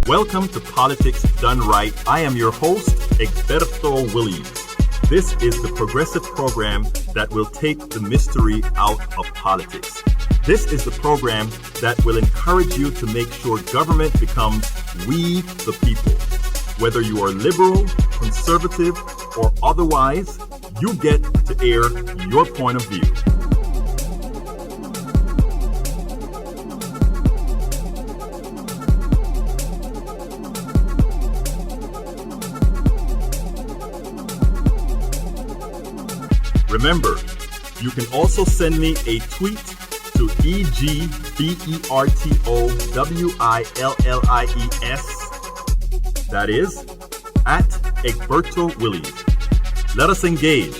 Welcome to Politics Done Right. I am your host, Egberto Willies. This is the progressive program that will take the mystery out of politics. This is the program that will encourage you to make sure government becomes we the people. Whether you are liberal, conservative, or otherwise, you get to air your point of view. Remember, you can also send me a tweet to EGBERTOWILLIES. That is, at Egberto Willies. Let us engage.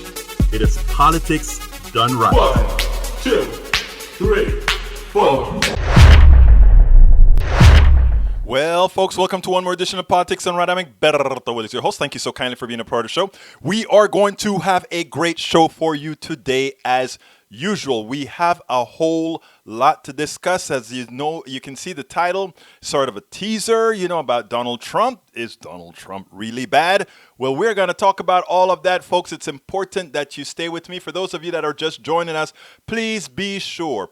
It is politics done right. 1, 2, 3, 4. Well, folks, welcome to one more edition of Politics and Right. I'm Egberto Willies, your host. Thank you so kindly for being a part of the show. We are going to have a great show for you today, as usual. We have a whole lot to discuss. As you know, you can see the title, sort of a teaser, about Donald Trump. Is Donald Trump really bad? Well, we're going to talk about all of that, folks. It's important that you stay with me. For those of you that are just joining us, please be sure,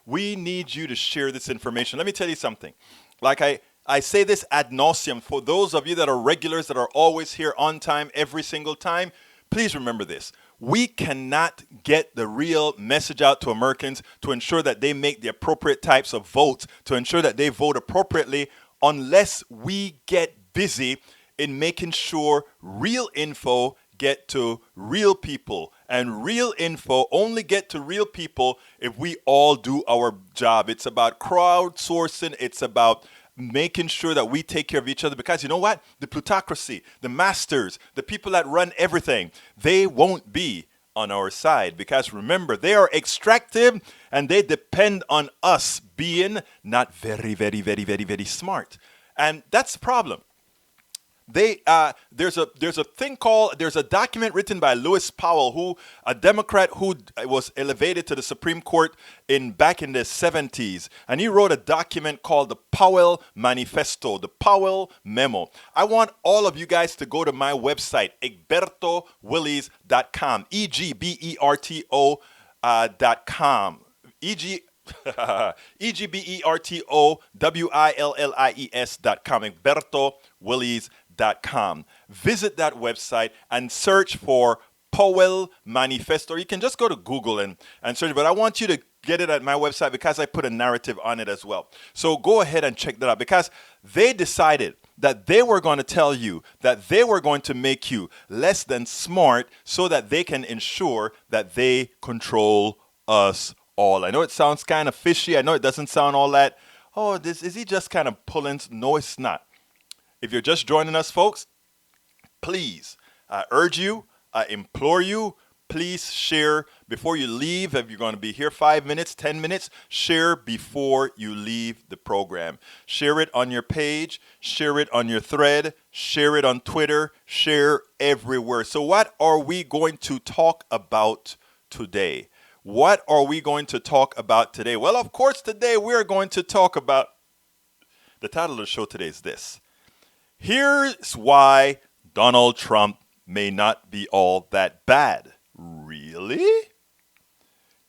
we need you to share this information. Let me tell you something. Like I say this ad nauseum. For those of you that are regulars, that are always here on time, every single time, please remember this. We cannot get the real message out to Americans to ensure that they make the appropriate types of votes, to ensure that they vote appropriately, unless we get busy in making sure real info get to real people. And real info only get to real people if we all do our job. It's about crowdsourcing. It's about making sure that we take care of each other, because you know what? The plutocracy, the masters, the people that run everything, they won't be on our side, because remember, they are extractive and they depend on us being not very, very, very, very, very smart. And that's the problem. There's a document written by Lewis Powell, a Democrat who was elevated to the Supreme Court back in the 70s, and he wrote a document called the Powell Manifesto, the Powell Memo. I want all of you guys to go to my website, egbertowillies.com, EGBERTO.com, EGBERTOWILLIES.com, egbertowillies.com. Visit that website and search for Powell Manifesto. Or you can just go to Google and search, but I want you to get it at my website because I put a narrative on it as well. So go ahead and check that out, because they decided that they were going to tell you that they were going to make you less than smart so that they can ensure that they control us all. I know it sounds kind of fishy. I know it doesn't sound all that, is he just kind of pulling? No, it's not. If you're just joining us, folks, please, I urge you, I implore you, please share before you leave. If you're going to be here 5 minutes, 10 minutes, share before you leave the program. Share it on your page, share it on your thread, share it on Twitter, share everywhere. So what are we going to talk about today? What are we going to talk about today? Well, of course, today we're going to talk about, the title of the show today is this: here's why Donald Trump may not be all that bad. Really?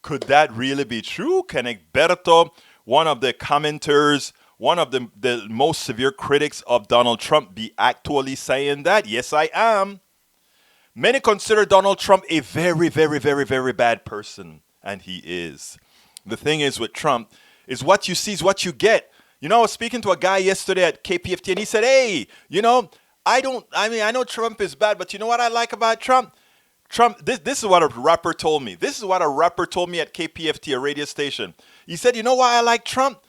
Could that really be true? Can Egberto, one of the commenters, one of the most severe critics of Donald Trump, be actually saying that? Yes, I am. Many consider Donald Trump a very, very, very, very bad person, and he is. The thing is with Trump is what you see is what you get. I was speaking to a guy yesterday at KPFT, and he said, hey, I know Trump is bad, but you know what I like about Trump? This is what a rapper told me. This is what a rapper told me at KPFT, a radio station. He said, you know why I like Trump?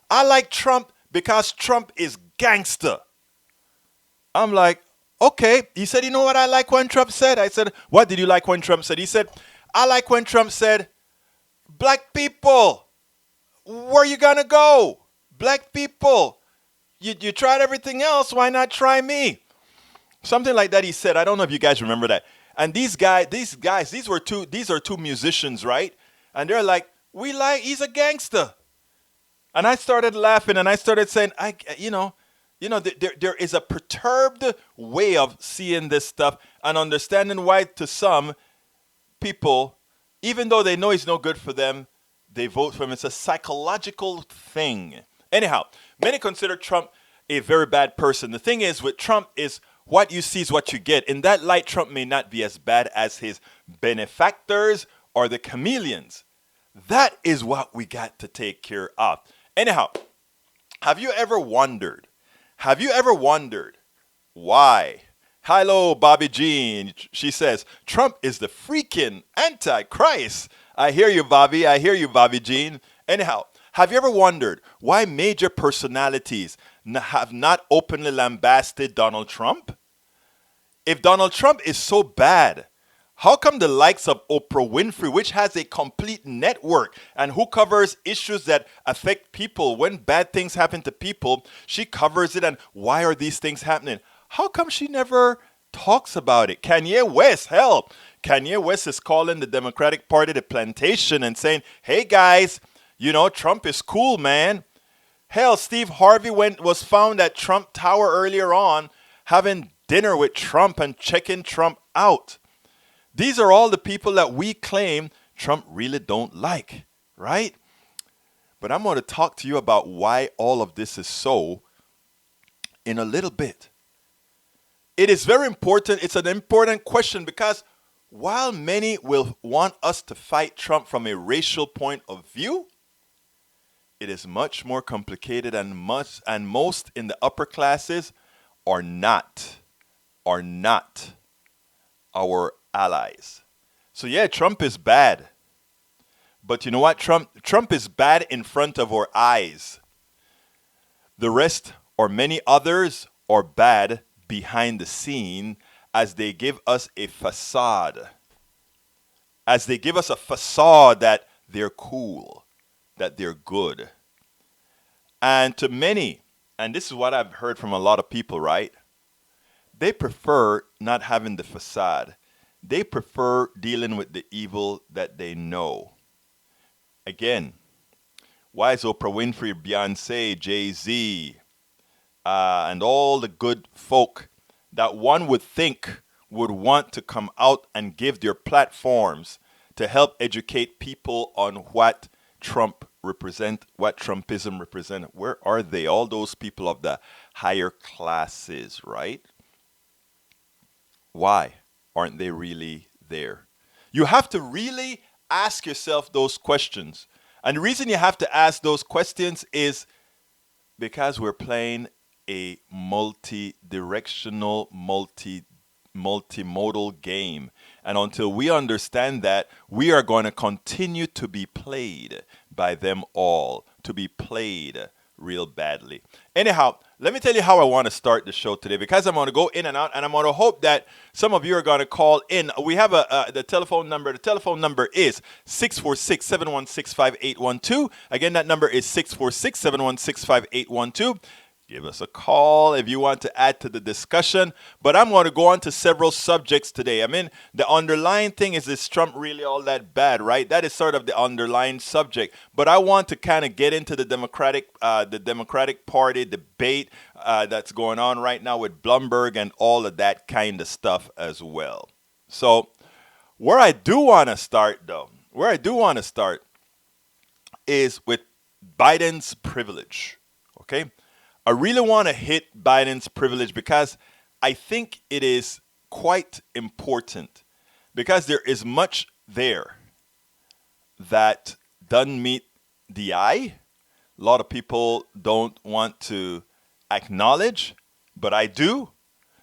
I like Trump because Trump is gangster. I'm like, okay. He said, you know what I like when Trump said? I said, what did you like when Trump said? He said, I like when Trump said, black people, where you gonna go? Black people, you tried everything else. Why not try me? Something like that he said. I don't know if you guys remember that. And these are two musicians, right? And they're like, he's a gangster. And I started laughing and I started saying, there is a perturbed way of seeing this stuff and understanding why to some people, even though they know it's no good for them, they vote for him. It's a psychological thing. Anyhow, many consider Trump a very bad person. The thing is with Trump is what you see is what you get. In that light, Trump may not be as bad as his benefactors or the chameleons. That is what we got to take care of. Anyhow, have you ever wondered why? Hello, Bobby Jean. She says, Trump is the freaking Antichrist. I hear you, Bobby. I hear you, Bobby Jean. Anyhow, have you ever wondered why major personalities have not openly lambasted Donald Trump? If Donald Trump is so bad, how come the likes of Oprah Winfrey, which has a complete network and who covers issues that affect people, when bad things happen to people, she covers it, and why are these things happening? How come she never talks about it? Kanye West is calling the Democratic Party the plantation and saying, hey guys, Trump is cool, man. Hell, Steve Harvey was found at Trump Tower earlier on having dinner with Trump and checking Trump out. These are all the people that we claim Trump really don't like, right? But I'm going to talk to you about why all of this is so in a little bit. It is very important. It's an important question because while many will want us to fight Trump from a racial point of view, it is much more complicated, and most in the upper classes are not our allies. So yeah, Trump is bad. But you know what? Trump is bad in front of our eyes. The rest, or many others, are bad behind the scene as they give us a facade. As they give us a facade that they're cool, that they're good. And to many, and this is what I've heard from a lot of people, right? They prefer not having the facade. They prefer dealing with the evil that they know. Again, why is Oprah Winfrey, Beyonce, Jay-Z, and all the good folk that one would think would want to come out and give their platforms to help educate people on what Trump represent, what Trumpism represent? Where are they? All those people of the higher classes, right? Why aren't they really there? You have to really ask yourself those questions. And the reason you have to ask those questions is because we're playing a multi-directional, multimodal game. And until we understand that, we are going to continue to be played by them all, to be played real badly. Anyhow, let me tell you how I want to start the show today, because I'm going to go in and out, and I'm going to hope that some of you are going to call in. We have the telephone number. The telephone number is 646-716-5812. Again, that number is 646-716-5812. Give us a call if you want to add to the discussion. But I'm going to go on to several subjects today. I mean, the underlying thing is Trump really all that bad, right? That is sort of the underlying subject. But I want to kind of get into the Democratic Party debate that's going on right now with Bloomberg and all of that kind of stuff as well. So where I do want to start, is with Biden's privilege, okay? I really want to hit Biden's privilege because I think it is quite important, because there is much there that doesn't meet the eye. A lot of people don't want to acknowledge, but I do.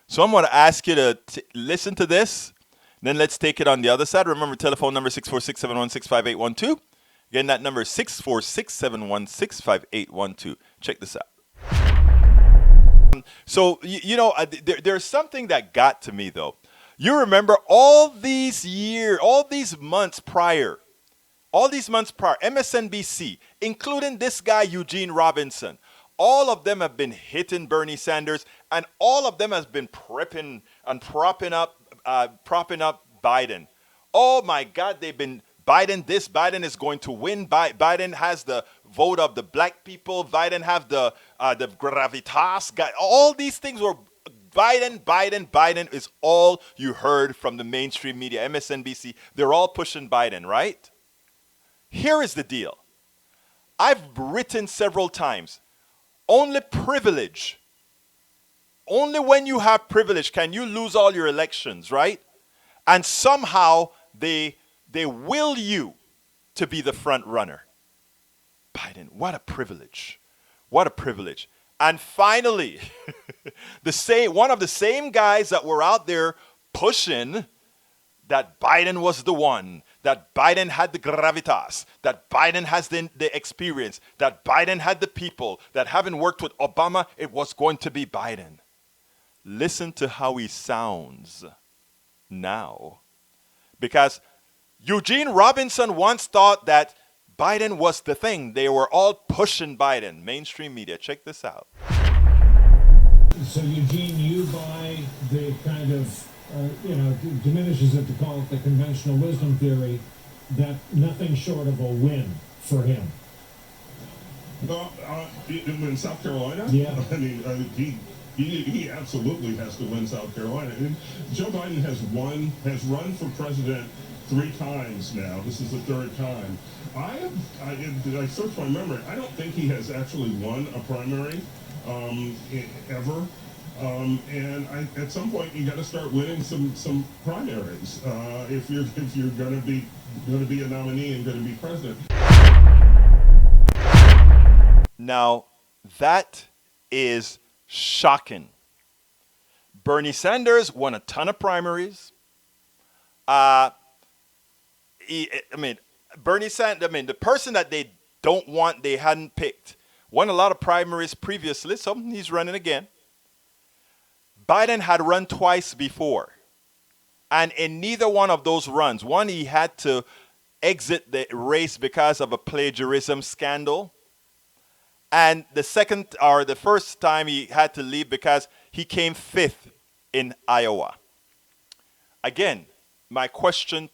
So I'm going to ask you to listen to this. Then let's take it on the other side. Remember, telephone number 646-716-5812. Again, that number is 646-716-5812. Check this out. So, there's something that got to me, though. You remember all these months prior, MSNBC, including this guy, Eugene Robinson, all of them have been hitting Bernie Sanders, and all of them has been prepping and propping up Biden. Oh, my God, they've been Biden this, Biden is going to win. Biden has the vote of the black people. Biden have the gravitas. All these things were Biden is all you heard from the mainstream media, MSNBC. They're all pushing Biden, right? Here is the deal. I've written several times, only when you have privilege can you lose all your elections, right? And somehow they will you to be the front runner. Biden, what a privilege. What a privilege. And finally, one of the same guys that were out there pushing that Biden was the one, that Biden had the gravitas, that Biden has the experience, that Biden had the people, that having worked with Obama, it was going to be Biden. Listen to how he sounds now. Because Eugene Robinson once thought that Biden was the thing. They were all pushing Biden. Mainstream media. Check this out. So, Eugene, you buy the kind of, diminishes it to call it the conventional wisdom theory that nothing short of a win for him. In South Carolina? Yeah. I mean, he absolutely has to win South Carolina. And Joe Biden has run for president 3 times now. This is the 3rd time. I searched my memory. I don't think he has actually won a primary ever. And at some point you got to start winning some primaries if you're going to be a nominee and going to be president. Now that is shocking. Bernie Sanders won a ton of primaries. Bernie Sanders, the person that they don't want, they hadn't picked, won a lot of primaries previously, so he's running again. Biden had run twice before. And in neither one of those runs, one, he had to exit the race because of a plagiarism scandal. And the first time he had to leave because he came 5th in Iowa. Again, my question,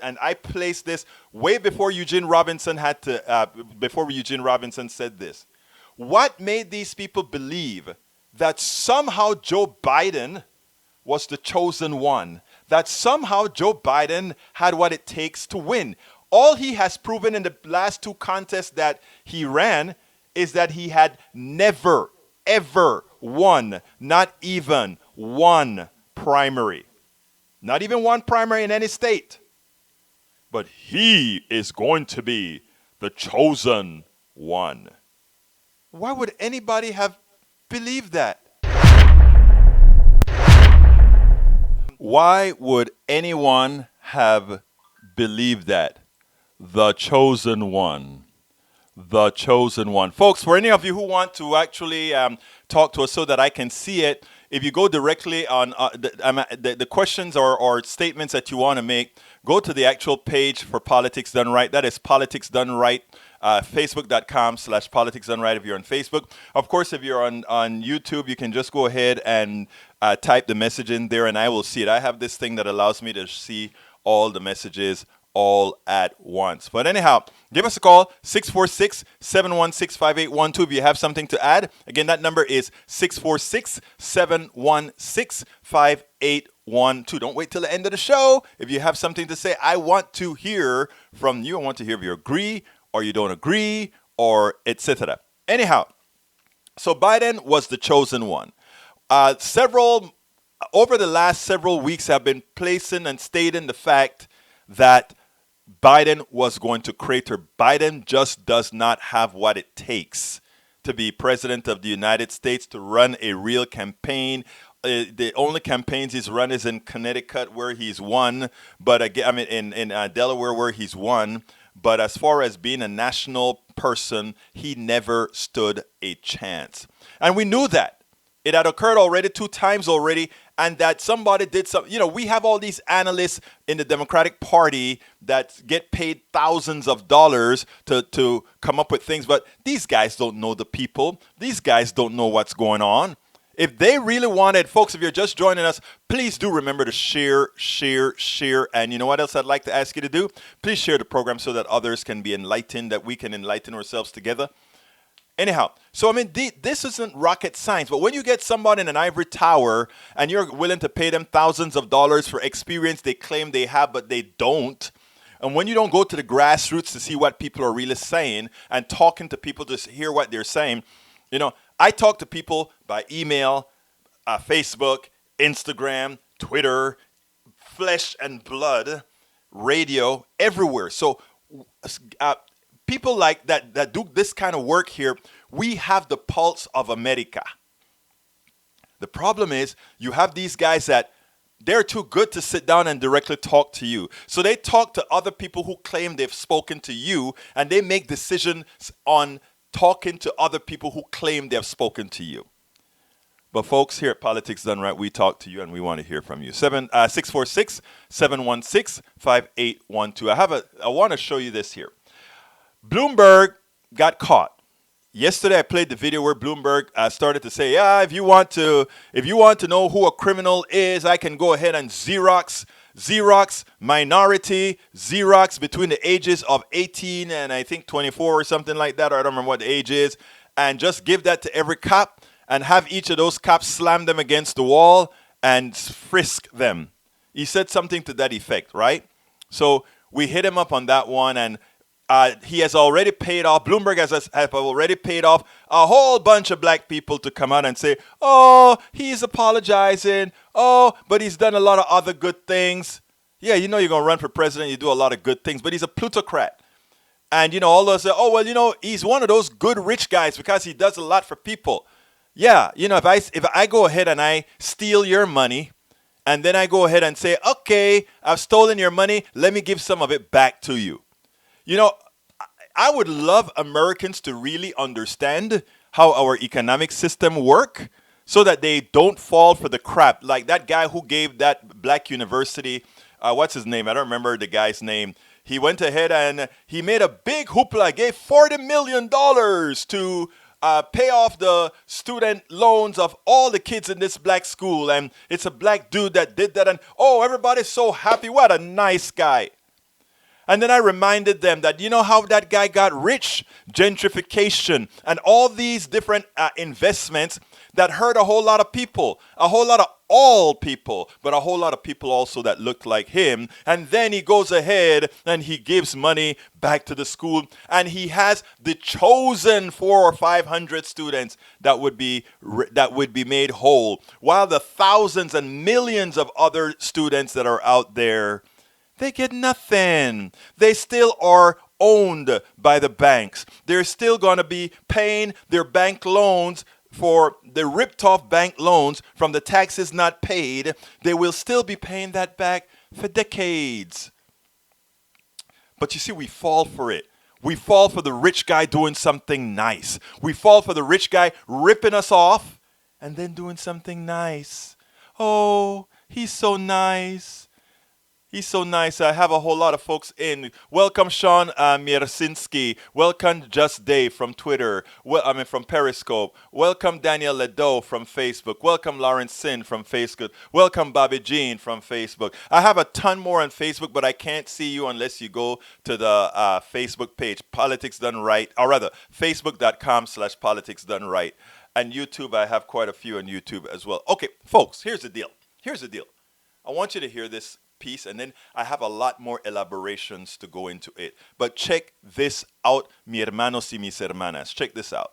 and I placed this way before Eugene Robinson said this. What made these people believe that somehow Joe Biden was the chosen one? That somehow Joe Biden had what it takes to win? All he has proven in the last 2 contests that he ran is that he had never, ever won, not even one primary. Not even one primary in any state. But he is going to be the chosen one. Why would anybody have believed that? Why would anyone have believed that? The chosen one. The chosen one. Folks, for any of you who want to actually talk to us so that I can see it, if you go directly on the questions or statements that you want to make, go to the actual page for Politics Done Right. That is Politics Done Right, facebook.com/Politics Done Right if you're on Facebook. Of course, if you're on YouTube, you can just go ahead and type the message in there and I will see it. I have this thing that allows me to see all the messages all at once. But anyhow, give us a call, 646-716-5812 if you have something to add. Again, that number is 646-716-5812. Don't wait till the end of the show. If you have something to say, I want to hear from you. I want to hear if you agree or you don't agree or etc. Anyhow, so Biden was the chosen one. Over the last several weeks, I've been placing and stating the fact that Biden was going to crater. Biden just does not have what it takes to be president of the United States, to run a real campaign. The only campaigns he's run is in Connecticut where he's won, but again, in Delaware where he's won. But as far as being a national person, he never stood a chance. And we knew that. It had occurred already 2 times already, and that somebody did something. We have all these analysts in the Democratic Party that get paid thousands of dollars to come up with things, but these guys don't know the people. These guys don't know what's going on. If they really wanted, folks, if you're just joining us, please do remember to share, share, share. And you know what else I'd like to ask you to do? Please share the program so that others can be enlightened, that we can enlighten ourselves together. Anyhow, so I mean, this isn't rocket science, but when you get somebody in an ivory tower and you're willing to pay them thousands of dollars for experience they claim they have, but they don't, and when you don't go to the grassroots to see what people are really saying and talking to people to hear what they're saying, you know, I talk to people by email, Facebook, Instagram, Twitter, flesh and blood, radio, everywhere. So people like that do this kind of work here, we have the pulse of America. The problem is you have these guys that they're too good to sit down and directly talk to you. So they talk to other people who claim they've spoken to you, and they make decisions on talking to other people who claim they've spoken to you. But folks, here at Politics Done Right, we talk to you and we want to hear from you. 646-716-5812. I want to show you this here. Bloomberg got caught. Yesterday I played the video where Bloomberg started to say, yeah, if you want to know who a criminal is, I can go ahead and Xerox minority, Xerox between the ages of 18 and I think 24 or something like that, or I don't remember what the age is, and just give that to every cop and have each of those cops slam them against the wall and frisk them. He said something to that effect, right? So we hit him up on that one, and he has already paid off, Bloomberg has already paid off a whole bunch of black people to come out and say, oh, he's apologizing. Oh, but he's done a lot of other good things. Yeah, you know you're going to run for president, you do a lot of good things, but he's a plutocrat. And, you know, all those say, oh, well, you know, he's one of those good rich guys because he does a lot for people. Yeah, you know, if I go ahead and I steal your money, and then I go ahead and say, okay, I've stolen your money, let me give some of it back to you. You know, I would love Americans to really understand how our economic system work so that they don't fall for the crap. Like that guy who gave that black university, what's his name? I don't remember the guy's name. He went ahead and he made a big hoopla, gave $40 million to pay off the student loans of all the kids in this black school. And it's a black dude that did that. And, oh, everybody's so happy. What a nice guy. And then I reminded them that, you know how that guy got rich? Gentrification and all these different investments that hurt a whole lot of people, a whole lot of all people, but a whole lot of people also that looked like him. And then he goes ahead and he gives money back to the school, and he has the chosen 400 or 500 students that would be made whole, while the thousands and millions of other students that are out there, they get nothing. They still are owned by the banks. They're still going to be paying their bank loans for the ripped off bank loans from the taxes not paid. They will still be paying that back for decades. But you see, we fall for it. We fall for the rich guy doing something nice. We fall for the rich guy ripping us off and then doing something nice. Oh, he's so nice. He's so nice. I have a whole lot of folks in. Welcome, Sean Miersinski. Welcome, Just Dave from Twitter. From Periscope. Welcome, Daniel Ledoux from Facebook. Welcome, Lawrence Sin from Facebook. Welcome, Bobby Jean from Facebook. I have a ton more on Facebook, but I can't see you unless you go to the Facebook page, Politics Done Right, or rather, facebook.com/Politics Done Right. And YouTube, I have quite a few on YouTube as well. Okay, folks, here's the deal. I want you to hear this piece, and then I have a lot more elaborations to go into it. But check this out, mi hermanos y mis hermanas. Check this out.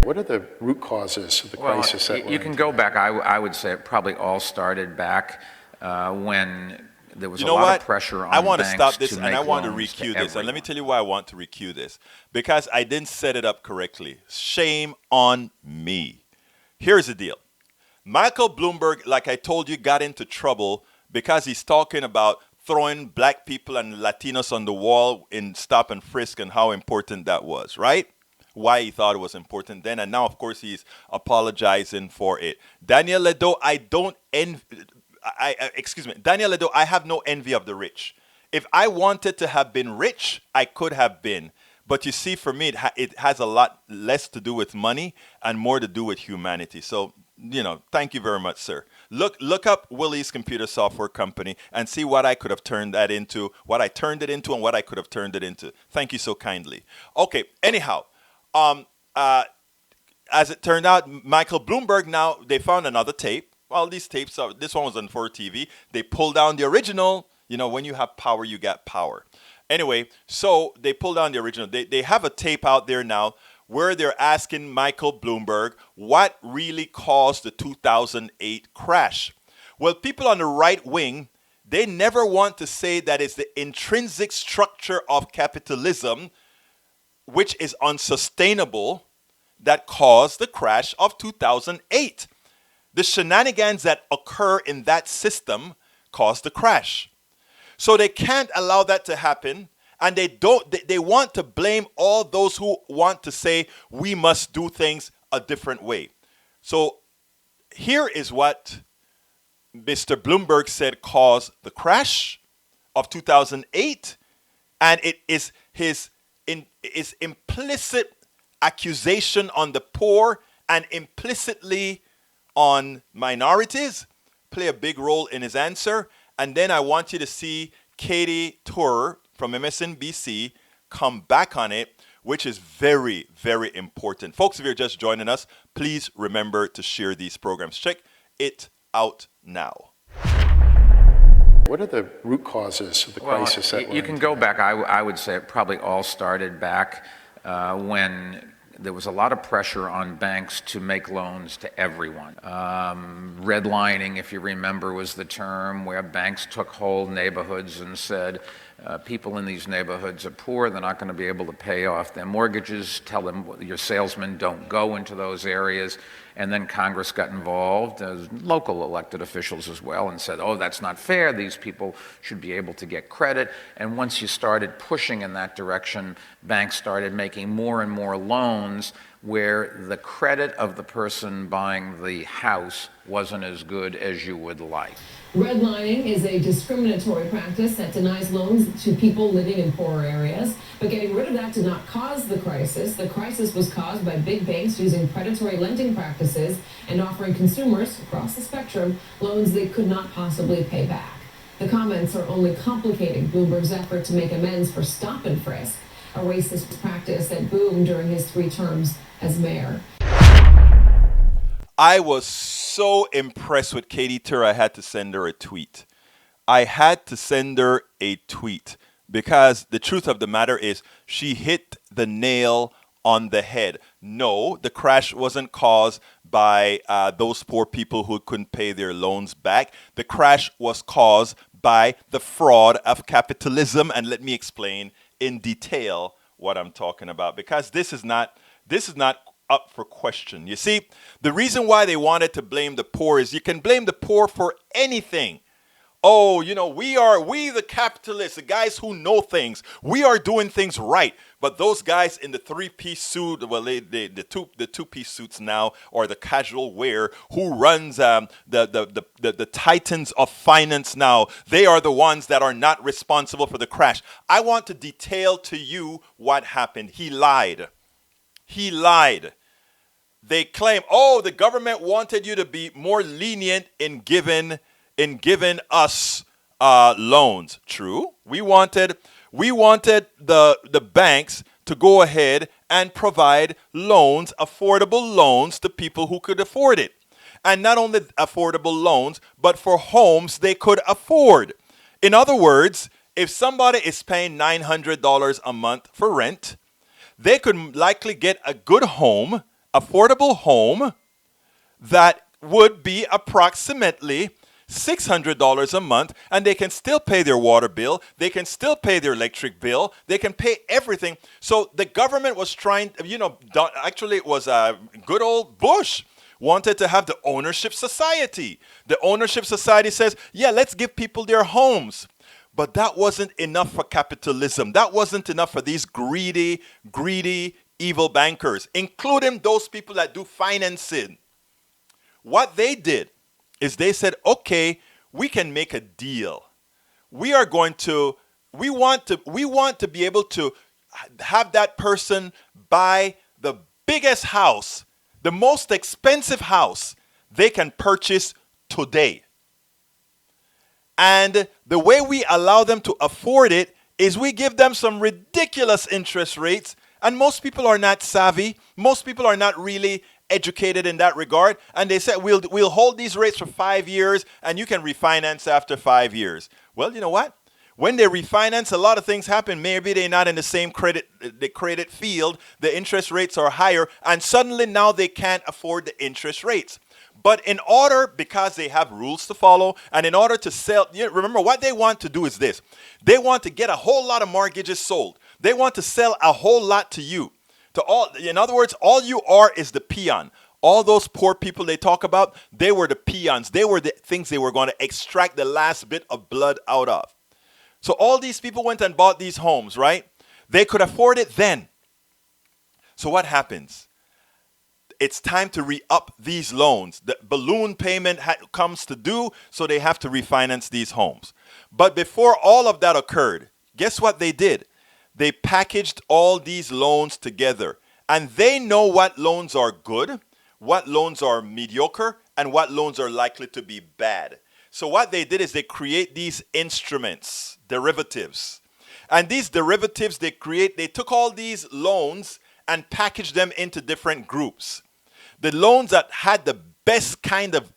What are the root causes of the crisis that we're you can go back. I would say it probably all started back when there was a lot of pressure on banks. I want to stop this, and I want to loans recue to this. And let me tell you why I want to recue this. Because I didn't set it up correctly. Shame on me. Here's the deal. Michael Bloomberg, like I told you, got into trouble because he's talking about throwing black people and Latinos on the wall in stop and frisk and how important that was, right? Why he thought it was important then. And now, of course, he's apologizing for it. Daniel Ledoux, Daniel Ledoux, I have no envy of the rich. If I wanted to have been rich, I could have been. But you see, for me, it has a lot less to do with money and more to do with humanity. So, thank you very much, sir. Look up Willie's Computer Software Company and see what I could have turned that into, what I turned it into, and what I could have turned it into. Thank you so kindly. Okay, anyhow, as it turned out, Michael Bloomberg, now they found another tape. Well, these tapes, this one was on 4TV. They pulled down the original. When you have power, you get power. Anyway, so they pulled down the original. They have a tape out there now where they're asking Michael Bloomberg what really caused the 2008 crash. Well, people on the right wing, they never want to say that it's the intrinsic structure of capitalism, which is unsustainable, that caused the crash of 2008. The shenanigans that occur in that system caused the crash. So they can't allow that to happen, and they want to blame all those who want to say we must do things a different way. So here is what Mr. Bloomberg said caused the crash of 2008, and it is his implicit accusation on the poor and implicitly on minorities play a big role in his answer. And then I want you to see Katie Tur from MSNBC come back on it, which is very, very important. Folks, if you're just joining us, please remember to share these programs. Check it out now. What are the root causes of the crisis? You can go back. I would say it probably all started back when there was a lot of pressure on banks to make loans to everyone. Redlining, if you remember, was the term where banks took whole neighborhoods and said, people in these neighborhoods are poor, they're not going to be able to pay off their mortgages, tell them your salesmen don't go into those areas. And then Congress got involved, as local elected officials as well, and said, oh, that's not fair, these people should be able to get credit. And once you started pushing in that direction, banks started making more and more loans where the credit of the person buying the house wasn't as good as you would like. Redlining is a discriminatory practice that denies loans to people living in poorer areas. But getting rid of that did not cause the crisis. The crisis was caused by big banks using predatory lending practices and offering consumers across the spectrum loans they could not possibly pay back. The comments are only complicating Bloomberg's effort to make amends for stop and frisk, a racist practice that boomed during his 3 terms as mayor. I was so impressed with Katie Tur, I had to send her a tweet. Because the truth of the matter is she hit the nail on the head. No, the crash wasn't caused by those poor people who couldn't pay their loans back. The crash was caused by the fraud of capitalism. And let me explain in detail what I'm talking about, because this is not up for question. You see, the reason why they wanted to blame the poor is you can blame the poor for anything. Oh, we the capitalists, the guys who know things, we are doing things right. But those guys in the 3-piece suit, well, the 2-piece suits now, or the casual wear, who runs the titans of finance now, they are the ones that are not responsible for the crash. I want to detail to you what happened. He lied. They claim, the government wanted you to be more lenient in giving us loans. True. We wanted the banks to go ahead and provide loans, affordable loans to people who could afford it. And not only affordable loans, but for homes they could afford. In other words, if somebody is paying $900 a month for rent, they could likely get a good home, affordable home, that would be approximately $600 a month, and they can still pay their water bill, they can still pay their electric bill, they can pay everything. So the government was trying, actually it was good old Bush wanted to have the ownership society. The ownership society says, yeah, let's give people their homes. But that wasn't enough for capitalism. That wasn't enough for these greedy, evil bankers, including those people that do financing. What they did is they said, okay, we can make a deal. We want to be able to have that person buy the biggest house, the most expensive house they can purchase today. And the way we allow them to afford it is we give them some ridiculous interest rates. And most people are not savvy. Most people are not really educated in that regard. And they said, we'll hold these rates for 5 years and you can refinance after 5 years. Well, you know what? When they refinance, a lot of things happen. Maybe they're not in the same credit field. The interest rates are higher. And suddenly now they can't afford the interest rates. But in order, because they have rules to follow, and in order to sell, remember what they want to do is this. They want to get a whole lot of mortgages sold. They want to sell a whole lot to you. In other words, all you are is the peon. All those poor people they talk about, they were the peons. They were the things they were going to extract the last bit of blood out of. So all these people went and bought these homes, right? They could afford it then. So what happens? It's time to re-up these loans. The balloon payment comes to due, so they have to refinance these homes. But before all of that occurred, guess what they did? They packaged all these loans together. And they know what loans are good, what loans are mediocre, and what loans are likely to be bad. So what they did is they create these instruments, derivatives. And these derivatives they took all these loans and packaged them into different groups. The loans that had the best kind of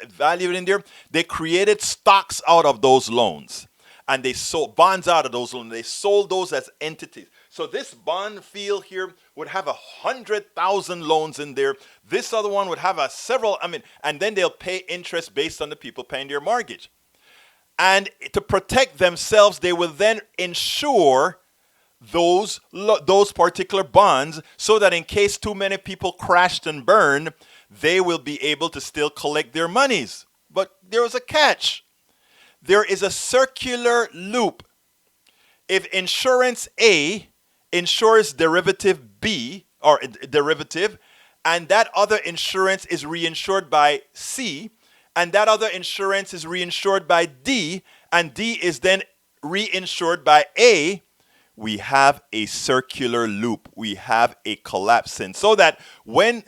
value in there, they created stocks out of those loans. And they sold bonds out of those loans. They sold those as entities. So this bond field here would have 100,000 loans in there. This other one would have and then they'll pay interest based on the people paying their mortgage. And to protect themselves, they will then insure those particular bonds so that in case too many people crashed and burned, they will be able to still collect their monies. But there is a catch. There is a circular loop. If insurance A insures derivative B, or derivative, and that other insurance is reinsured by C, and that other insurance is reinsured by D, and D is then reinsured by A, we have a circular loop. We have a collapsing. So that when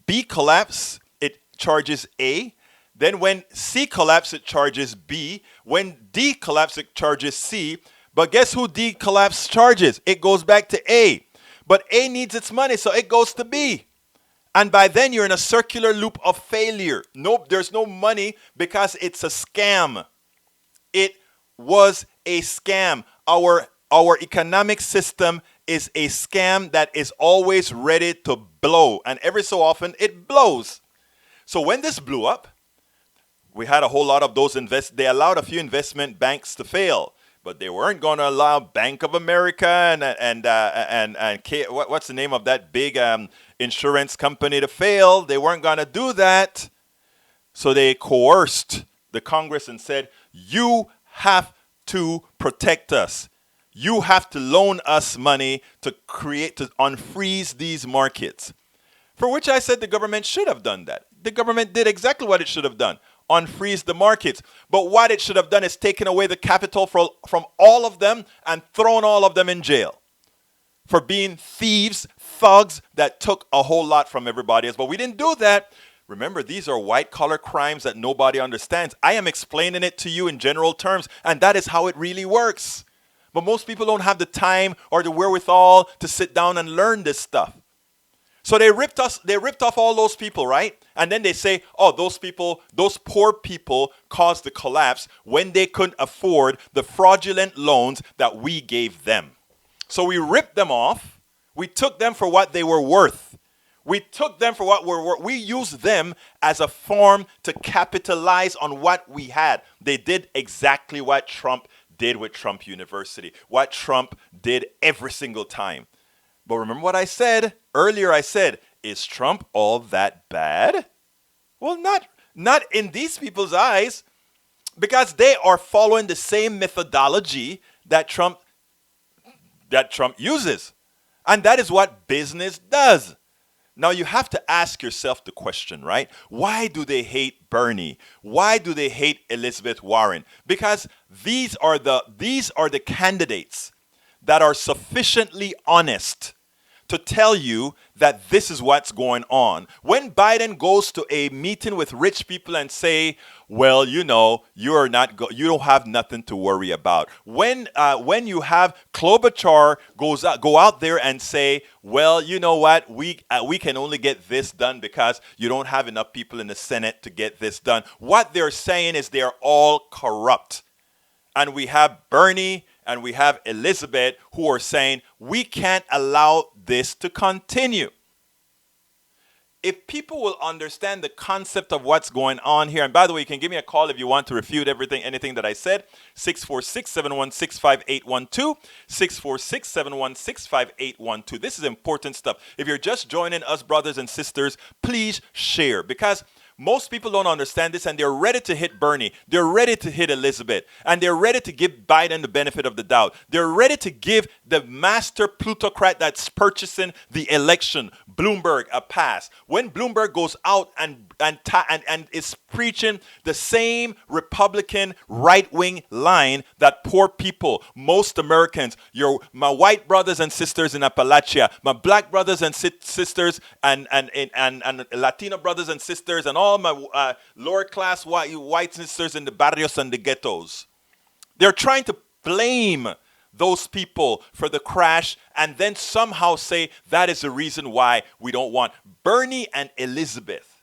B collapses, it charges A. Then when C collapses, it charges B. When D collapses, it charges C. But guess who D collapse charges? It goes back to A. But A needs its money, so it goes to B. And by then, you're in a circular loop of failure. Nope, there's no money because it's a scam. It was a scam. Our economic system is a scam that is always ready to blow. And every so often, it blows. So when this blew up, we had a whole lot of those they allowed a few investment banks to fail, but they weren't going to allow Bank of America and what's the name of that big insurance company to fail. They weren't going to do that. So they coerced the Congress and said, you have to protect us. You have to loan us money to unfreeze these markets. For which I said the government should have done that. The government did exactly what it should have done. Unfreeze the markets. But what it should have done is taken away the capital from all of them and thrown all of them in jail for being thieves, thugs that took a whole lot from everybody else. But we didn't do that. Remember, these are white-collar crimes that nobody understands. I am explaining it to you in general terms, and that is how it really works. But most people don't have the time or the wherewithal to sit down and learn this stuff. So they ripped off all those people, right? And then they say, oh, those poor people caused the collapse when they couldn't afford the fraudulent loans that we gave them. So we ripped them off. We took them for what they were worth. We took them for what we're worth. We used them as a form to capitalize on what we had. They did exactly what Trump did with Trump University, what Trump did every single time. But remember what I said earlier? I said, is Trump all that bad? Well, not in these people's eyes, because they are following the same methodology that Trump uses. And that is what business does. Now you have to ask yourself the question, right? Why do they hate Bernie? Why do they hate Elizabeth Warren? Because these are the candidates that are sufficiently honest to tell you that this is what's going on. When Biden goes to a meeting with rich people and say, well, you know, you don't have nothing to worry about. When you have Klobuchar go out there and say, well, you know what, we can only get this done because you don't have enough people in the Senate to get this done. What they're saying is they're all corrupt. And we have Bernie and we have Elizabeth who are saying we can't allow this to continue. If people will understand the concept of what's going on here, and by the way, you can give me a call if you want to refute anything that I said, 646-716-5812, 646-716-5812. This is important stuff. If you're just joining us, brothers and sisters, please share, because most people don't understand this, and they're ready to hit Bernie. They're ready to hit Elizabeth. And they're ready to give Biden the benefit of the doubt. They're ready to give the master plutocrat that's purchasing the election, Bloomberg, a pass. When Bloomberg goes out and is preaching the same Republican right-wing line that poor people, most Americans, my white brothers and sisters in Appalachia, my black brothers and sisters and Latino brothers and sisters, and all my lower class white sisters in the barrios and the ghettos. They're trying to blame those people for the crash and then somehow say that is the reason why we don't want. Bernie and Elizabeth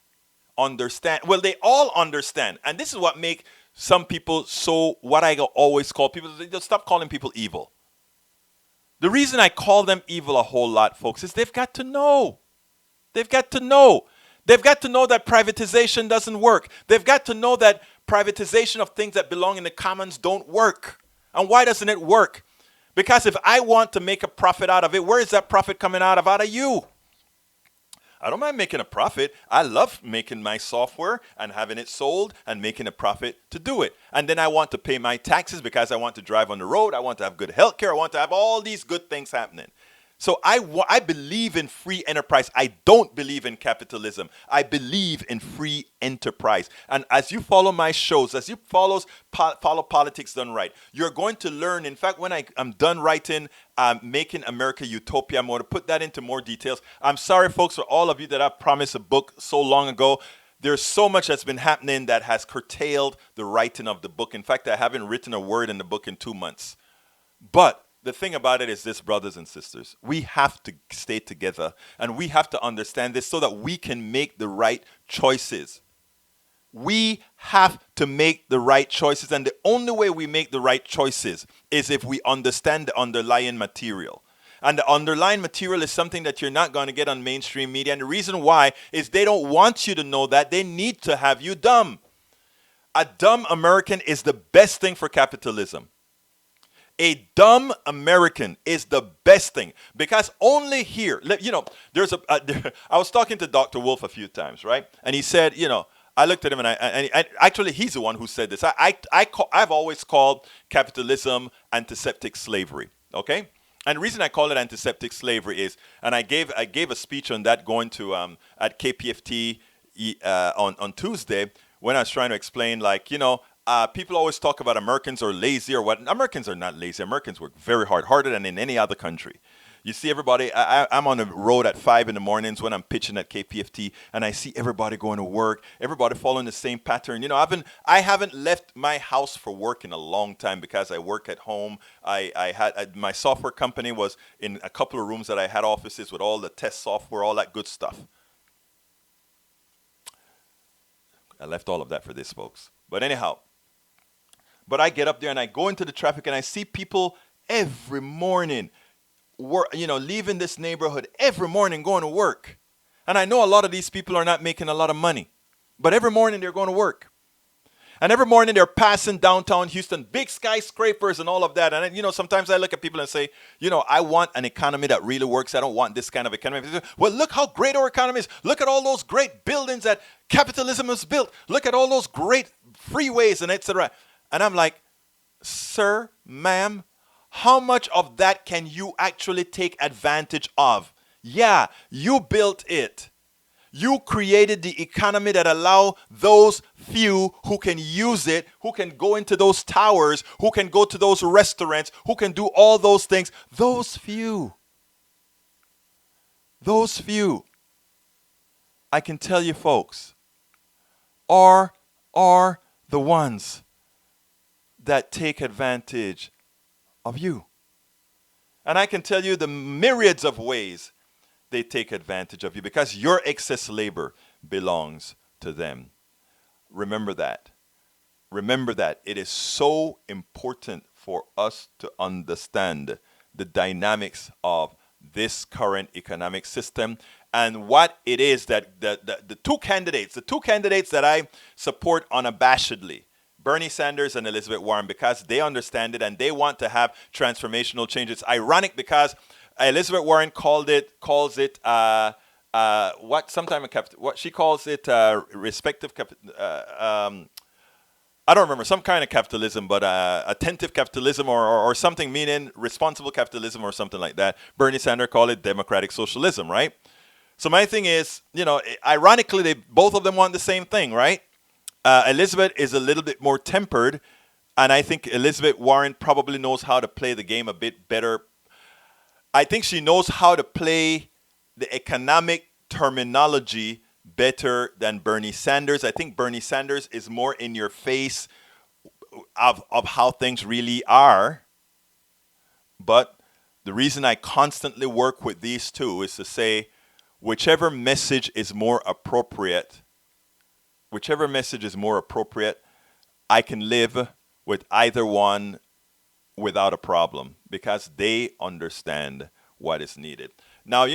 understand. Well, they all understand. And this is what makes some people so, what I always call people, they just stop calling people evil. The reason I call them evil a whole lot, folks, is they've got to know. They've got to know. They've got to know that privatization doesn't work. They've got to know that privatization of things that belong in the commons don't work. And why doesn't it work? Because if I want to make a profit out of it, where is that profit coming out of? Out of you. I don't mind making a profit. I love making my software and having it sold and making a profit to do it. And then I want to pay my taxes because I want to drive on the road. I want to have good health care. I want to have all these good things happening. So I believe in free enterprise. I don't believe in capitalism. I believe in free enterprise. And as you follow my shows, as you follow Politics Done Right, you're going to learn. In fact, when I'm done writing Making America Utopia, I'm going to put that into more details. I'm sorry, folks, for all of you that I've promised a book so long ago. There's so much that's been happening that has curtailed the writing of the book. In fact, I haven't written a word in the book in 2 months. But the thing about it is this, brothers and sisters, we have to stay together and we have to understand this so that we can make the right choices. We have to make the right choices, and the only way we make the right choices is if we understand the underlying material. And the underlying material is something that you're not going to get on mainstream media. And the reason why is they don't want you to know that. They need to have you dumb. A dumb American is the best thing for capitalism. A dumb American is the best thing, because only here, you know, I was talking to Dr. Wolf a few times, right? And he said, you know, I looked at him and actually he's the one who said this. I've always called capitalism antiseptic slavery, okay? And the reason I call it antiseptic slavery is, and I gave a speech on that going to at KPFT on Tuesday when I was trying to explain, like, you know, people always talk about Americans are lazy or what. Americans are not lazy. Americans work very hard, harder than in any other country. You see everybody, I'm on the road at 5 in the mornings when I'm pitching at KPFT, and I see everybody going to work, everybody following the same pattern. You know, I haven't left my house for work in a long time because I work at home. My software company was in a couple of rooms that I had offices with all the test software, all that good stuff. I left all of that for this, folks. But anyhow, but I get up there and I go into the traffic and I see people every morning, leaving this neighborhood every morning going to work. And I know a lot of these people are not making a lot of money, but every morning they're going to work. And every morning they're passing downtown Houston, big skyscrapers and all of that. And, you know, sometimes I look at people and say, you know, I want an economy that really works. I don't want this kind of economy. Well, look how great our economy is. Look at all those great buildings that capitalism has built. Look at all those great freeways and etc. And I'm like, sir, ma'am, how much of that can you actually take advantage of? Yeah, you built it. You created the economy that allow those few who can use it, who can go into those towers, who can go to those restaurants, who can do all those things. Those few, I can tell you folks, are the ones that take advantage of you. And I can tell you the myriads of ways they take advantage of you because your excess labor belongs to them. Remember that. Remember that. It is so important for us to understand the dynamics of this current economic system and what it is that the two candidates that I support unabashedly, Bernie Sanders and Elizabeth Warren, because they understand it and they want to have transformational change. It's ironic because Elizabeth Warren calls it what she calls it I don't remember, some kind of capitalism, but attentive capitalism or something, meaning responsible capitalism or something like that. Bernie Sanders called it democratic socialism, right? So my thing is, ironically, both of them want the same thing, right? Elizabeth is a little bit more tempered, and I think Elizabeth Warren probably knows how to play the game a bit better. I think she knows how to play the economic terminology better than Bernie Sanders. I think Bernie Sanders is more in your face of how things really are. But the reason I constantly work with these two is to say, whichever message is more appropriate, I can live with either one without a problem because they understand what is needed. Now,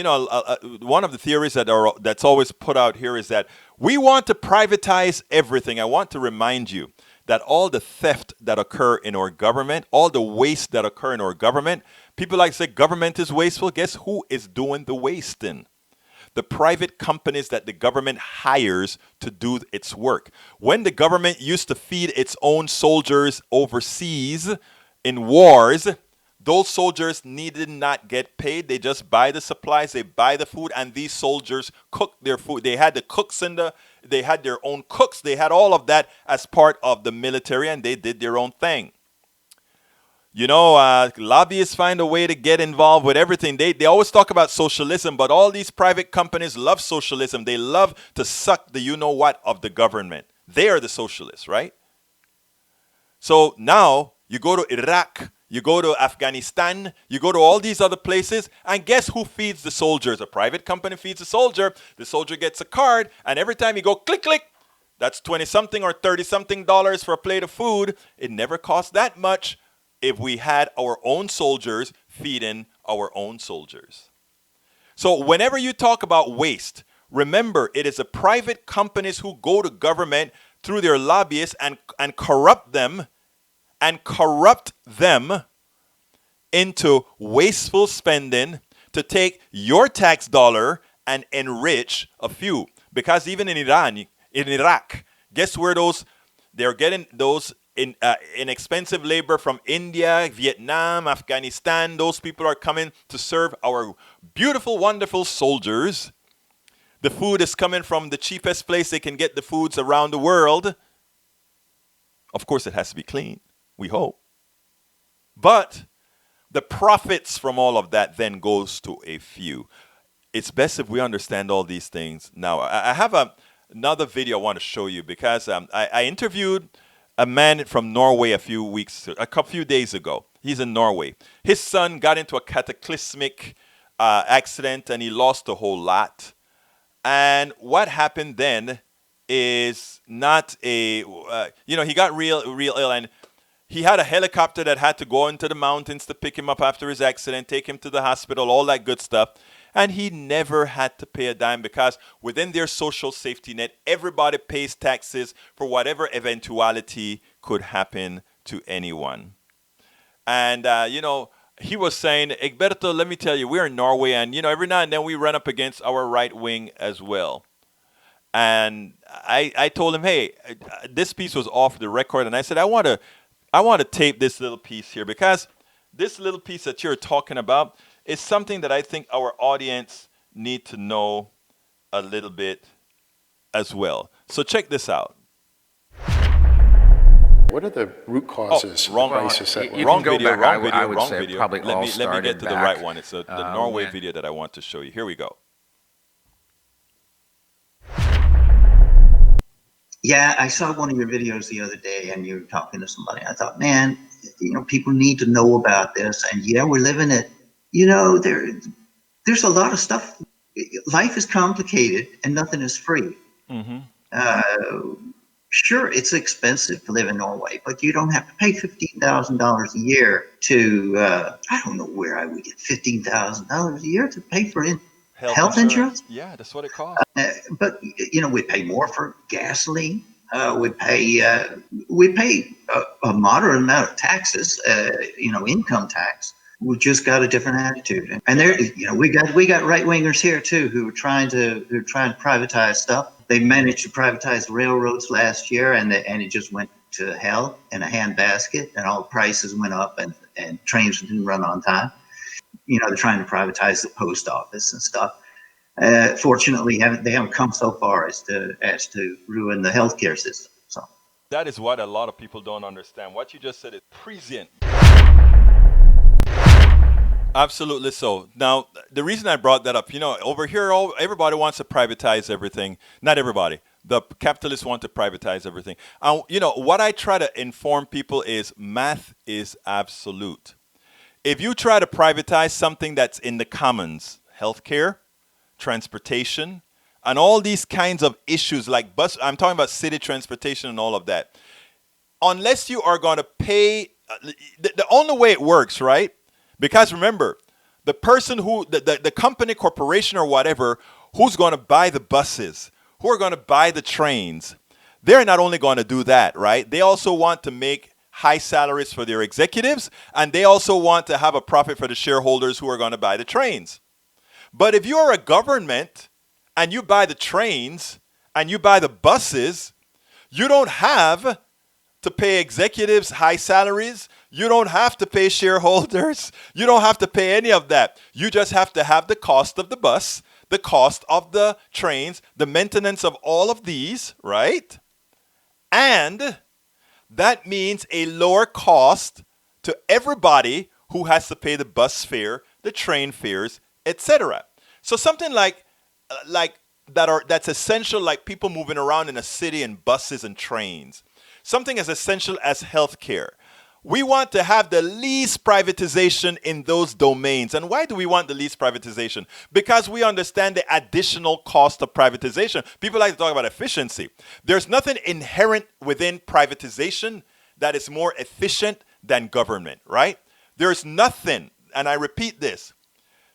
one of the theories that's always put out here is that we want to privatize everything. I want to remind you that all the theft that occur in our government, all the waste that occur in our government, people like to say government is wasteful. Guess who is doing the wasting? The private companies that the government hires to do its work. When the government used to feed its own soldiers overseas in wars, those soldiers needed not get paid. They just buy the supplies, they buy the food, and these soldiers cook their food. They had the cooks they had their own cooks. They had all of that as part of the military, and they did their own thing. Lobbyists find a way to get involved with everything. They always talk about socialism, but all these private companies love socialism. They love to suck the you-know-what of the government. They are the socialists, right? So now you go to Iraq, you go to Afghanistan, you go to all these other places, and guess who feeds the soldiers? A private company feeds the soldier gets a card, and every time you go click, click, that's 20-something or 30-something dollars for a plate of food. It never costs that much if we had our own soldiers feeding our own soldiers. So whenever you talk about waste, remember it is the private companies who go to government through their lobbyists and corrupt them into wasteful spending to take your tax dollar and enrich a few. Because even in Iraq, guess where they're getting those inexpensive labor from India, Vietnam, Afghanistan. Those people are coming to serve our beautiful, wonderful soldiers. The food is coming from the cheapest place they can get the foods around the world. Of course, it has to be clean. We hope. But the profits from all of that then goes to a few. It's best if we understand all these things. Now, I have another video I want to show you because I interviewed a man from Norway a few days ago. He's in Norway. His son got into a cataclysmic accident and he lost a whole lot. And what happened then is not he got real ill, and he had a helicopter that had to go into the mountains to pick him up after his accident, take him to the hospital, all that good stuff. And he never had to pay a dime because within their social safety net, everybody pays taxes for whatever eventuality could happen to anyone. And, he was saying, Egberto, let me tell you, we're in Norway, and, every now and then we run up against our right wing as well. And I told him, hey, this piece was off the record. And I said, I want to tape this little piece here because this little piece that you're talking about is something that I think our audience need to know a little bit as well. So check this out. What are the root causes of the wrong- crisis that you we're Wrong can go video, back. wrong video, I would wrong say video. probably all Let me started get to the back, right one. It's the Norway when- video that I want to show you. Here we go. Yeah, I saw one of your videos the other day, and you were talking to somebody. I thought, man, people need to know about this. And yeah, we're living it. There's a lot of stuff. Life is complicated, and nothing is free. Mm-hmm. Sure, it's expensive to live in Norway, but you don't have to pay $15,000 a year to. I don't know where I would get $15,000 a year to pay for health insurance. Yeah, that's what it costs. But we pay more for gasoline. We pay a moderate amount of taxes. Income tax. We just got a different attitude, and there, we got right wingers here too who are trying to privatize stuff. They managed to privatize railroads last year, and it just went to hell in a handbasket, and all the prices went up, and trains didn't run on time. They're trying to privatize the post office and stuff. Fortunately, they haven't come so far as to ruin the healthcare system. So That is what a lot of people don't understand. What you just said is prescient. Absolutely so. Now, the reason I brought that up, over here, everybody wants to privatize everything. Not everybody. The capitalists want to privatize everything. What I try to inform people is math is absolute. If you try to privatize something that's in the commons, healthcare, transportation, and all these kinds of issues like I'm talking about city transportation and all of that, unless you are going to pay, the only way it works, right? Because remember, the person the company, corporation, or whatever, who's going to buy the buses, who are going to buy the trains, they're not only going to do that, right? They also want to make high salaries for their executives, and they also want to have a profit for the shareholders who are going to buy the trains. But if you're a government and you buy the trains and you buy the buses, you don't have to pay executives high salaries. You don't have to pay shareholders. You don't have to pay any of that. You just have to have the cost of the bus, the cost of the trains, the maintenance of all of these, right? And that means a lower cost to everybody who has to pay the bus fare, the train fares, etc. So something like that's essential, like people moving around in a city in buses and trains. Something as essential as healthcare. We want to have the least privatization in those domains. And why do we want the least privatization? Because we understand the additional cost of privatization. People like to talk about efficiency. There's nothing inherent within privatization that is more efficient than government, right? There's nothing, and I repeat this,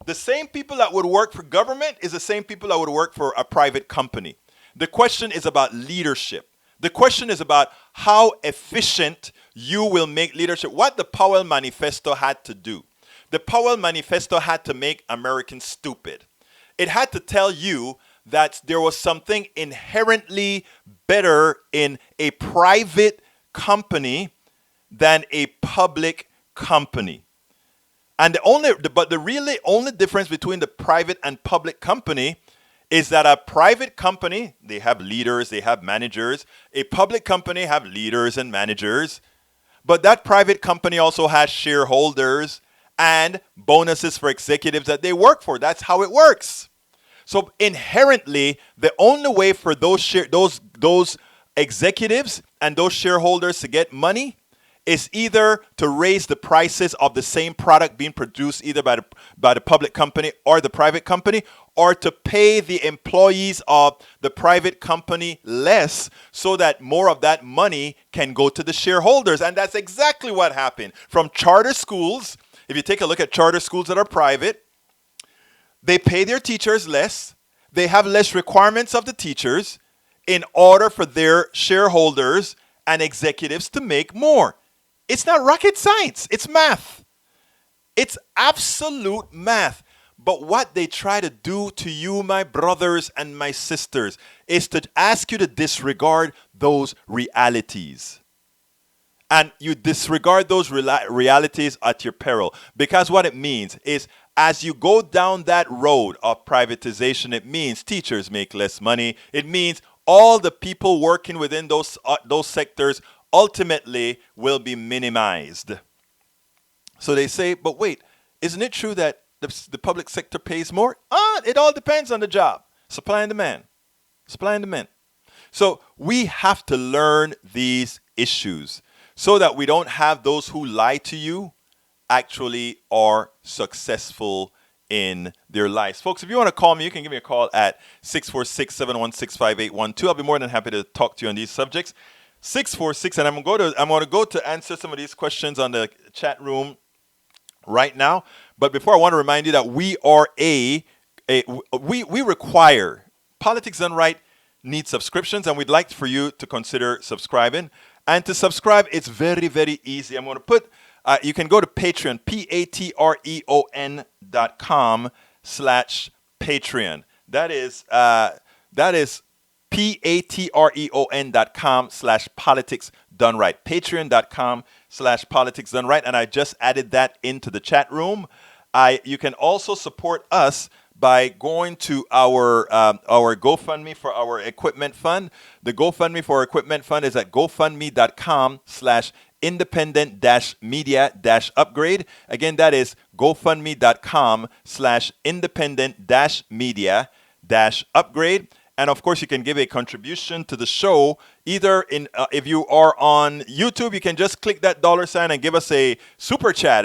the same people that would work for government is the same people that would work for a private company. The question is about leadership. The question is about how efficient you will make leadership. What the Powell Manifesto had to do. The Powell Manifesto had to make Americans stupid. It had to tell you that there was something inherently better in a private company than a public company. And the really only difference between the private and public company is that a private company, they have leaders, they have managers. A public company have leaders and managers. But that private company also has shareholders and bonuses for executives that they work for. That's how it works. So inherently, the only way for those executives and those shareholders to get money is either to raise the prices of the same product being produced either by the public company or the private company, or to pay the employees of the private company less so that more of that money can go to the shareholders. And that's exactly what happened. From charter schools, if you take a look at charter schools that are private, they pay their teachers less. They have less requirements of the teachers in order for their shareholders and executives to make more. It's not rocket science. It's math. It's absolute math. But what they try to do to you, my brothers and my sisters, is to ask you to disregard those realities. And you disregard those realities at your peril. Because what it means is, as you go down that road of privatization, it means teachers make less money. It means all the people working within those sectors ultimately will be minimized. So they say, but wait, isn't it true that the public sector pays more? It all depends on the job. Supply and demand. Supply and demand. So we have to learn these issues so that we don't have those who lie to you actually are successful in their lives. Folks, if you want to call me, you can give me a call at 646-716-5812. I'll be more than happy to talk to you on these subjects. 646, and I'm going to go to answer some of these questions on the chat room right now. But before, I want to remind you that we are we require Politics Done Right needs subscriptions, and we'd like for you to consider subscribing. And to subscribe, it's very, very easy. I'm going to put, you can go to Patreon, patreon.com/Patreon. That is patreon.com/Politics Done Right. Patreon.com/Politics Done Right. And I just added that into the chat room. You can also support us by going to our GoFundMe for our equipment fund. The GoFundMe for our equipment fund is at gofundme.com/independent-media-upgrade. Again, that is gofundme.com/independent-media-upgrade. And of course, you can give a contribution to the show. Either if you are on YouTube, you can just click that $ and give us a super chat.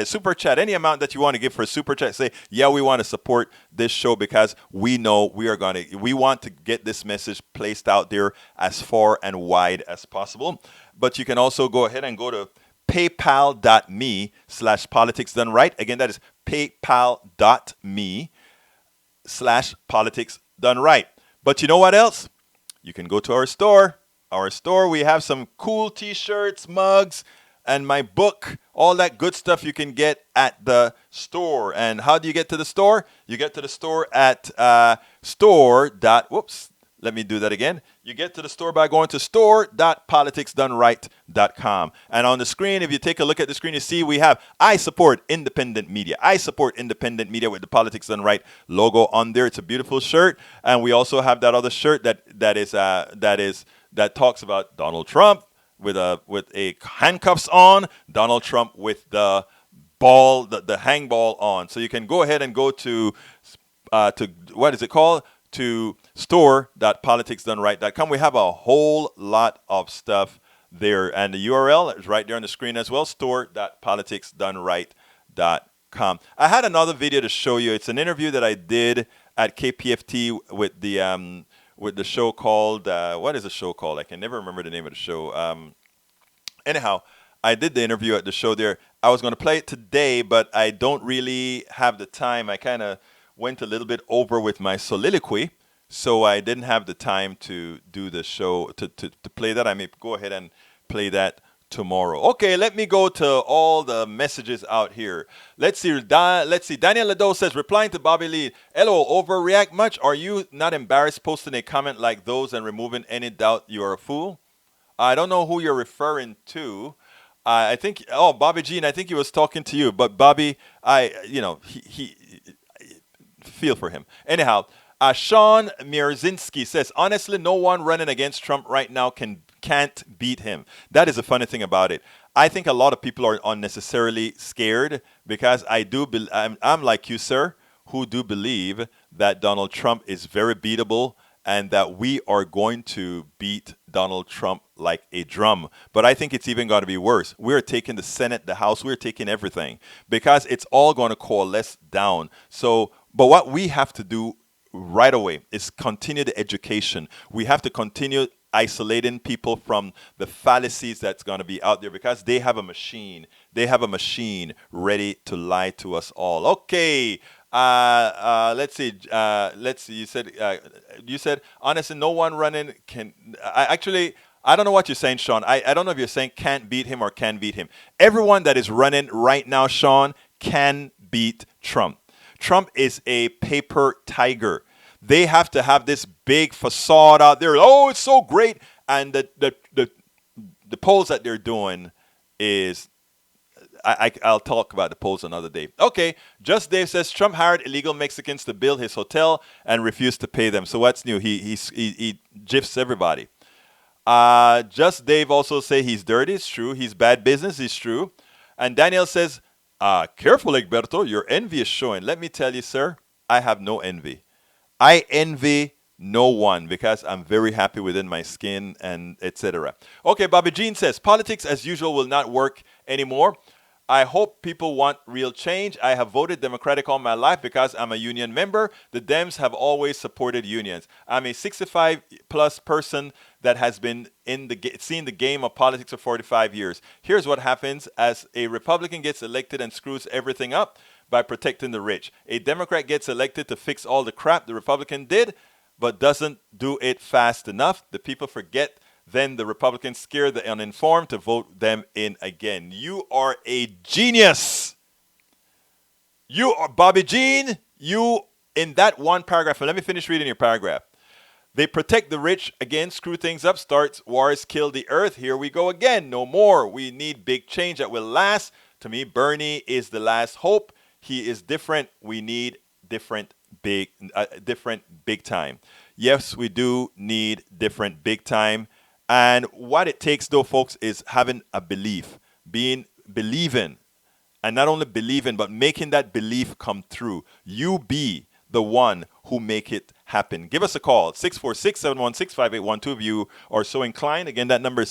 Any amount that you want to give for a super chat. Say, yeah, we want to support this show because we know we want to get this message placed out there as far and wide as possible. But you can also go ahead and go to paypal.me/Politics Done Right. Again, that is paypal.me/Politics Done Right. But you know what else? You can go to our store. Our store, we have some cool t-shirts, mugs, and my book. All that good stuff you can get at the store. And how do you get to the store? You get to the store at Let me do that again. You get to the store by going to store.politicsdoneright.com. And on the screen, if you take a look at the screen, you see we have I support independent media. I support independent media with the Politics Done Right logo on there. It's a beautiful shirt. And we also have that other shirt that talks about Donald Trump with a handcuffs on, Donald Trump with the ball, the hang ball on. So you can go ahead and go to what is it called? To store.politicsdoneright.com. We have a whole lot of stuff there, and the URL is right there on the screen as well, store.politicsdoneright.com. I had another video to show you. It's an interview that I did at KPFT with the show called what is the show called? I can never remember the name of the show. Anyhow, I did the interview at the show there. I was going to play it today, but I don't really have the time. I kind of went a little bit over with my soliloquy, so I didn't have the time to do the show, to play that. I may go ahead and play that tomorrow. Okay, let me go to all the messages out here. Let's see. Daniel Lado says, replying to Bobby Lee, hello, overreact much? Are you not embarrassed posting a comment like those and removing any doubt you are a fool? I don't know who you're referring to. I think, Bobby Jean, I think he was talking to you. But Bobby, he feel for him. Anyhow, Sean Mierzinski says, honestly, no one running against Trump right now can't beat him. That is the funny thing about it. I think a lot of people are unnecessarily scared because I'm like you, sir, who do believe that Donald Trump is very beatable and that we are going to beat Donald Trump like a drum. But I think it's even going to be worse. We're taking the Senate, the House, we're taking everything because it's all going to coalesce down. But what we have to do right away is continue the education. We have to continue isolating people from the fallacies that's going to be out there because they have a machine. They have a machine ready to lie to us all. Okay. Let's see. You said honestly, no one running can. I don't know what you're saying, Sean. I don't know if you're saying can't beat him or can beat him. Everyone that is running right now, Sean, can beat Trump. Trump is a paper tiger. They have to have this big facade out there. Oh, it's so great. And the polls that they're doing is I'll talk about the polls another day. Okay, Just Dave says Trump hired illegal Mexicans to build his hotel and refused to pay them. So what's new? He gifs everybody. Just Dave also say he's dirty. It's true. He's bad business. It's true. And Daniel says, careful, Egberto. Your envy is showing. Let me tell you, sir, I have no envy. I envy no one because I'm very happy within my skin and etc. Okay, Bobby Jean says, politics as usual will not work anymore. I hope people want real change. I have voted Democratic all my life because I'm a union member. The Dems have always supported unions. I'm a 65 plus person that has been seen the game of politics for 45 years. Here's what happens as a Republican gets elected and screws everything up by protecting the rich. A Democrat gets elected to fix all the crap the Republican did, but doesn't do it fast enough. The people forget. Then the Republicans scare the uninformed to vote them in again. You are a genius. You are Bobby Jean. You, in that one paragraph, and let me finish reading your paragraph. They protect the rich, again, screw things up, starts wars, kill the earth. Here we go again. No more. We need big change that will last. To me, Bernie is the last hope. He is different. We need different big time. Yes, we do need different big time. And what it takes, though, folks, is having a belief, believing, and not only believing, but making that belief come through. You be the one who make it happen. Give us a call, 646-716-5812 if you are so inclined. Again, that number is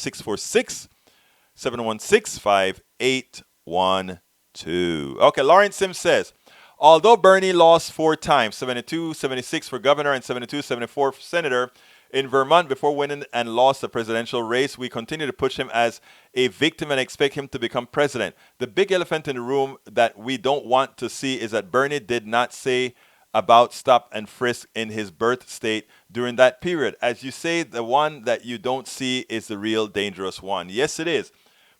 646-716-5812. Okay, Lawrence Sims says, although Bernie lost 4 times, 72, 76 for governor and 72, 74 for senator, in Vermont before winning and lost the presidential race, we continue to push him as a victim and expect him to become president. The big elephant in the room that we don't want to see is that Bernie did not say about stop and frisk in his birth state during that period. As you say, the one that you don't see is the real dangerous one. Yes, it is.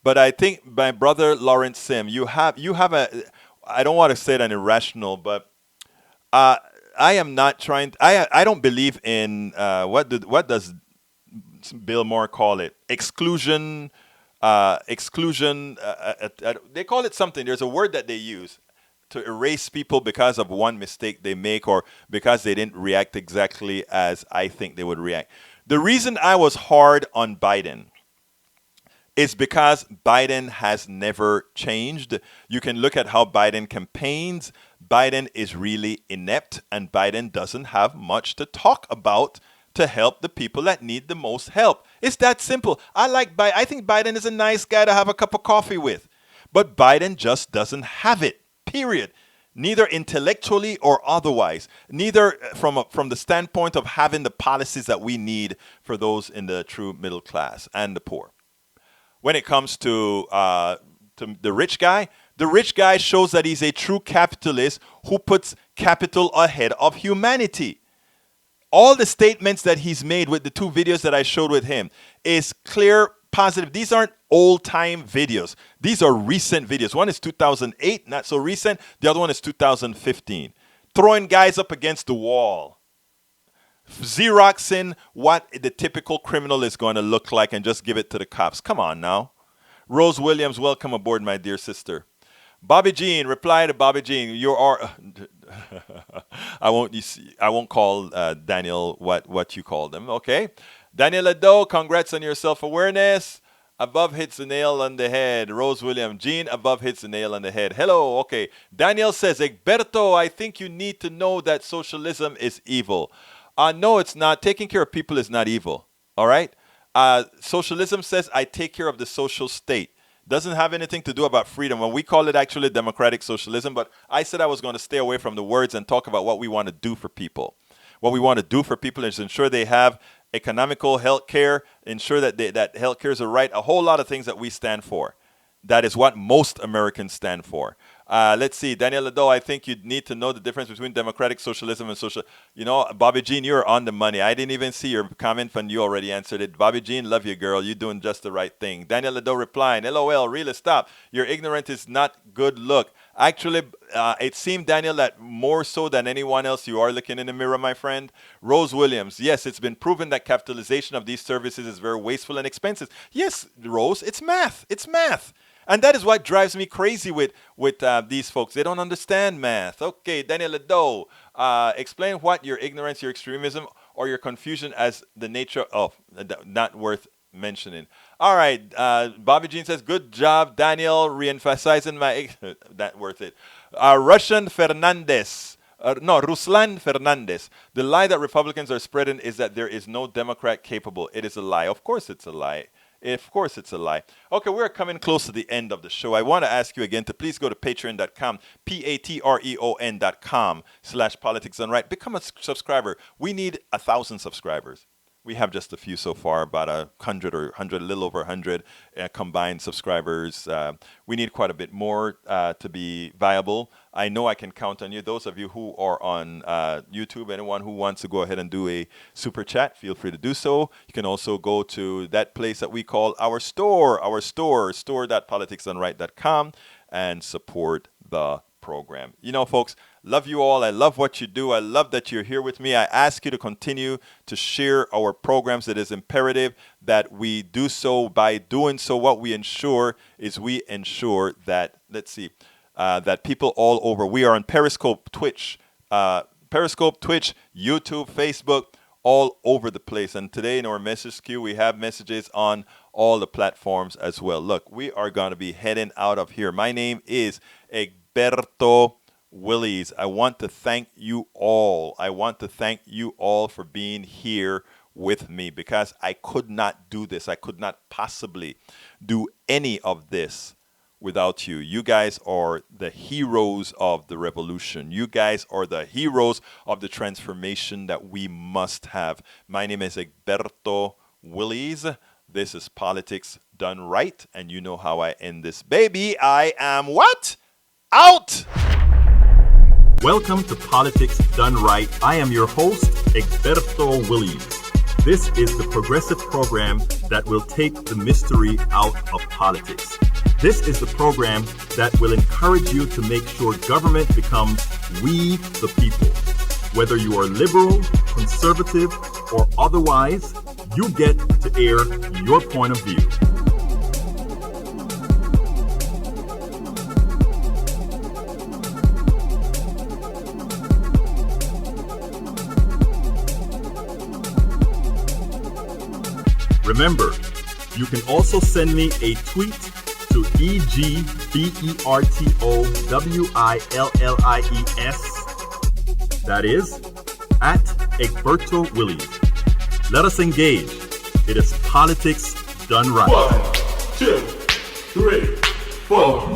But I think, my brother Lawrence Sim, you have a, I don't want to say that irrational, but I am not trying. I don't believe in what does Bill Moore call it? Exclusion. Exclusion. They call it something. There's a word that they use to erase people because of one mistake they make or because they didn't react exactly as I think they would react. The reason I was hard on Biden is because Biden has never changed. You can look at how Biden campaigns. Biden is really inept, and Biden doesn't have much to talk about to help the people that need the most help. It's that simple. I think Biden is a nice guy to have a cup of coffee with, but Biden just doesn't have it, period. Neither intellectually or otherwise. Neither from the standpoint of having the policies that we need for those in the true middle class and the poor. When it comes to the rich guy shows that he's a true capitalist who puts capital ahead of humanity. All the statements that he's made with the 2 videos that I showed with him is clear, positive. These aren't old-time videos. These are recent videos. One is 2008, not so recent. The other one is 2015. Throwing guys up against the wall. Xeroxing what the typical criminal is going to look like and just give it to the cops. Come on now. Rose Williams, welcome aboard, my dear sister. Bobby Jean, reply to Bobby Jean. You are. I won't call Daniel what you call them. Okay. Daniel Ado, congrats on your self-awareness. Above hits the nail on the head. Rose Williams, Jean, above hits the nail on the head. Hello. Okay. Daniel says, Egberto, I think you need to know that socialism is evil. No, it's not. Taking care of people is not evil. All right? Socialism says I take care of the social state. Doesn't have anything to do about freedom. When we call it actually democratic socialism, but I said I was going to stay away from the words and talk about what we want to do for people. What we want to do for people is ensure they have economical health care, ensure that health care is a right, a whole lot of things that we stand for. That is what most Americans stand for. Let's see. Daniel Lado, I think you need to know the difference between democratic socialism and social. You know, Bobby Jean, you're on the money. I didn't even see your comment and you already answered it. Bobby Jean, love you, girl. You're doing just the right thing. Daniel Lado replying, LOL, really stop. Your ignorance is not good look. Actually, it seemed, Daniel, that more so than anyone else, you are looking in the mirror, my friend. Rose Williams, yes, it's been proven that capitalization of these services is very wasteful and expensive. Yes, Rose, it's math. It's math. And that is what drives me crazy with these folks. They don't understand math. Okay, Daniel Ledo, explain what your ignorance, your extremism, or your confusion as the nature of not worth mentioning. All right, Bobby Jean says, good job, Daniel, re-emphasizing my that worth it. Ruslan Fernandez. The lie that Republicans are spreading is that there is no Democrat capable. It is a lie. Of course it's a lie. Of course it's a lie. Okay, we're coming close to the end of the show. I want to ask you again to please go to patreon.com, patreon.com/politicsdoneright. Become a subscriber. We need 1,000 subscribers. We have just a few so far, about 100 or 100, a little over 100 combined subscribers. We need quite a bit more to be viable. I know I can count on you. Those of you who are on YouTube, anyone who wants to go ahead and do a super chat, feel free to do so. You can also go to that place that we call our store, store.politicsdoneright.com, and support the program. You know, folks, love you all. I love what you do. I love that you're here with me. I ask you to continue to share our programs. It is imperative that we do so. By doing so, what we ensure is we ensure that, that people all over, we are on Periscope, Twitch, YouTube, Facebook, all over the place. And today in our message queue, we have messages on all the platforms as well. Look, we are going to be heading out of here. My name is Egberto Willies. I want to thank you all. I want to thank you all for being here with me, because I could not do this. I could not possibly do any of this without you. You guys are the heroes of the revolution. You guys are the heroes of the transformation that we must have. My name is Egberto Willies. This is Politics Done Right, and you know how I end this baby. I am what? Out! Welcome to Politics Done Right. I am your host, Egberto Willies. This is the progressive program that will take the mystery out of politics. This is the program that will encourage you to make sure government becomes we the people. Whether you are liberal, conservative, or otherwise, you get to air your point of view. Remember, you can also send me a tweet to EGBERTOWILLIES. That is, at Egberto Willies. Let us engage. It is Politics Done Right. 1, 2, 3, 4.